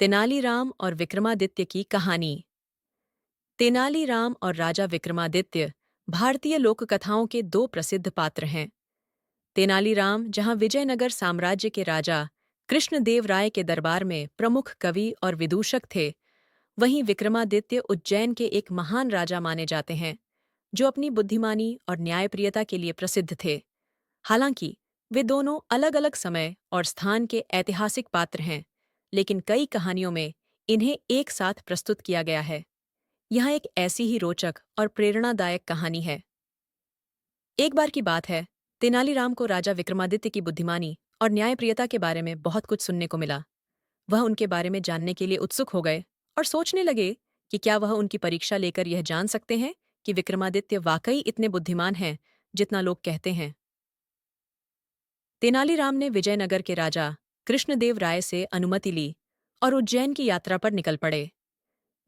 तेनालीराम और विक्रमादित्य की कहानी। तेनालीराम और राजा विक्रमादित्य भारतीय लोककथाओं के दो प्रसिद्ध पात्र हैं। तेनालीराम जहां विजयनगर साम्राज्य के राजा कृष्णदेव राय के दरबार में प्रमुख कवि और विदूषक थे, वहीं विक्रमादित्य उज्जैन के एक महान राजा माने जाते हैं, जो अपनी बुद्धिमानी और न्यायप्रियता के लिए प्रसिद्ध थे। हालांकि वे दोनों अलग-अलग समय और स्थान के ऐतिहासिक पात्र हैं, लेकिन कई कहानियों में इन्हें एक साथ प्रस्तुत किया गया है। यहाँ एक ऐसी ही रोचक और प्रेरणादायक कहानी है। एक बार की बात है, तेनालीराम को राजा विक्रमादित्य की बुद्धिमानी और न्यायप्रियता के बारे में बहुत कुछ सुनने को मिला। वह उनके बारे में जानने के लिए उत्सुक हो गए और सोचने लगे कि क्या वह उनकी परीक्षा लेकर यह जान सकते हैं कि विक्रमादित्य वाकई इतने बुद्धिमान हैं जितना लोग कहते हैं। तेनालीराम ने विजयनगर के राजा कृष्णदेव राय से अनुमति ली और उज्जैन की यात्रा पर निकल पड़े।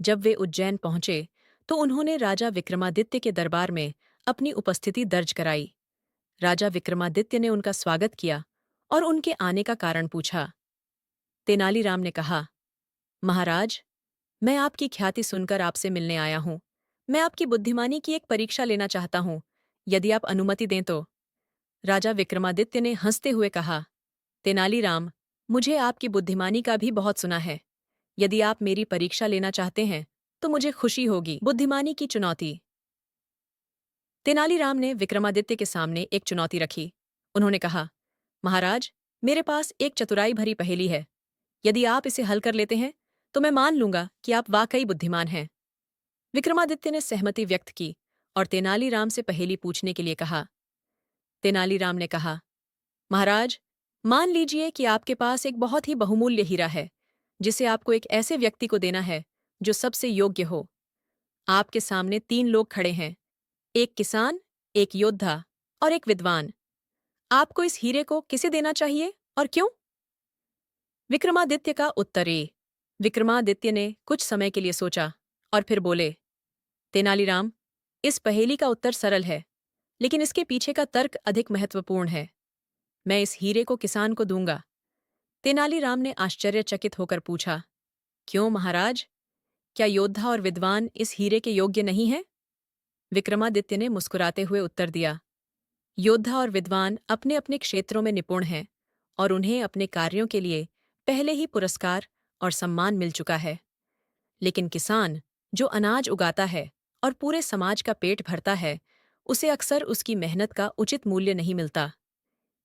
जब वे उज्जैन पहुंचे तो उन्होंने राजा विक्रमादित्य के दरबार में अपनी उपस्थिति दर्ज कराई। राजा विक्रमादित्य ने उनका स्वागत किया और उनके आने का कारण पूछा। तेनालीराम ने कहा, महाराज, मैं आपकी ख्याति सुनकर आपसे मिलने आया हूं। मैं आपकी बुद्धिमानी की एक परीक्षा लेना चाहता हूं, यदि आप अनुमति दें तो। राजा विक्रमादित्य ने हंसते हुए कहा, तेनालीराम, मुझे आपकी बुद्धिमानी का भी बहुत सुना है। यदि आप मेरी परीक्षा लेना चाहते हैं तो मुझे खुशी होगी। बुद्धिमानी की चुनौती। तेनालीराम ने विक्रमादित्य के सामने एक चुनौती रखी। उन्होंने कहा, महाराज, मेरे पास एक चतुराई भरी पहेली है। यदि आप इसे हल कर लेते हैं तो मैं मान लूंगा कि आप वाकई बुद्धिमान हैं। विक्रमादित्य ने सहमति व्यक्त की और तेनालीराम से पहेली पूछने के लिए कहा। तेनालीराम ने कहा, महाराज, मान लीजिए कि आपके पास एक बहुत ही बहुमूल्य हीरा है, जिसे आपको एक ऐसे व्यक्ति को देना है जो सबसे योग्य हो। आपके सामने 3 लोग खड़े हैं, एक किसान, एक योद्धा और एक विद्वान। आपको इस हीरे को किसे देना चाहिए और क्यों? विक्रमादित्य का उत्तर ए। विक्रमादित्य ने कुछ समय के लिए सोचा और फिर बोले, तेनालीराम, इस पहेली का उत्तर सरल है, लेकिन इसके पीछे का तर्क अधिक महत्वपूर्ण है। मैं इस हीरे को किसान को दूंगा। तेनालीराम ने आश्चर्यचकित होकर पूछा, क्यों महाराज? क्या योद्धा और विद्वान इस हीरे के योग्य नहीं हैं? विक्रमादित्य ने मुस्कुराते हुए उत्तर दिया, योद्धा और विद्वान अपने अपने क्षेत्रों में निपुण हैं और उन्हें अपने कार्यों के लिए पहले ही पुरस्कार और सम्मान मिल चुका है। लेकिन किसान, जो अनाज उगाता है और पूरे समाज का पेट भरता है, उसे अक्सर उसकी मेहनत का उचित मूल्य नहीं मिलता।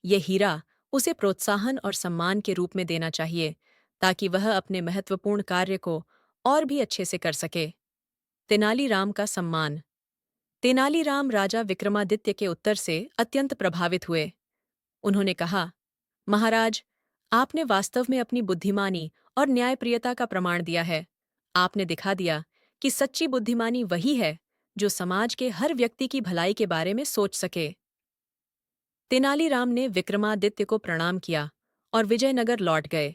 यह हीरा उसे प्रोत्साहन और सम्मान के रूप में देना चाहिए, ताकि वह अपने महत्वपूर्ण कार्य को और भी अच्छे से कर सके। तेनालीराम का सम्मान। तेनालीराम राजा विक्रमादित्य के उत्तर से अत्यंत प्रभावित हुए। उन्होंने कहा, महाराज, आपने वास्तव में अपनी बुद्धिमानी और न्यायप्रियता का प्रमाण दिया है। आपने दिखा दिया कि सच्ची बुद्धिमानी वही है जो समाज के हर व्यक्ति की भलाई के बारे में सोच सके। तेनालीराम ने विक्रमादित्य को प्रणाम किया और विजयनगर लौट गए,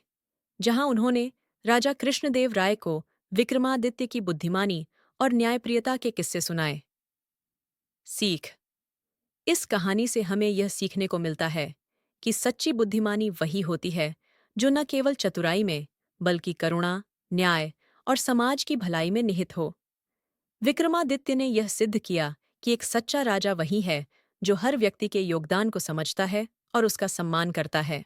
जहां उन्होंने राजा कृष्णदेव राय को विक्रमादित्य की बुद्धिमानी और न्यायप्रियता के किस्से सुनाए। सीख। इस कहानी से हमें यह सीखने को मिलता है कि सच्ची बुद्धिमानी वही होती है जो न केवल चतुराई में, बल्कि करुणा, न्याय और समाज की भलाई में निहित हो। विक्रमादित्य ने यह सिद्ध किया कि एक सच्चा राजा वही है जो हर व्यक्ति के योगदान को समझता है और उसका सम्मान करता है।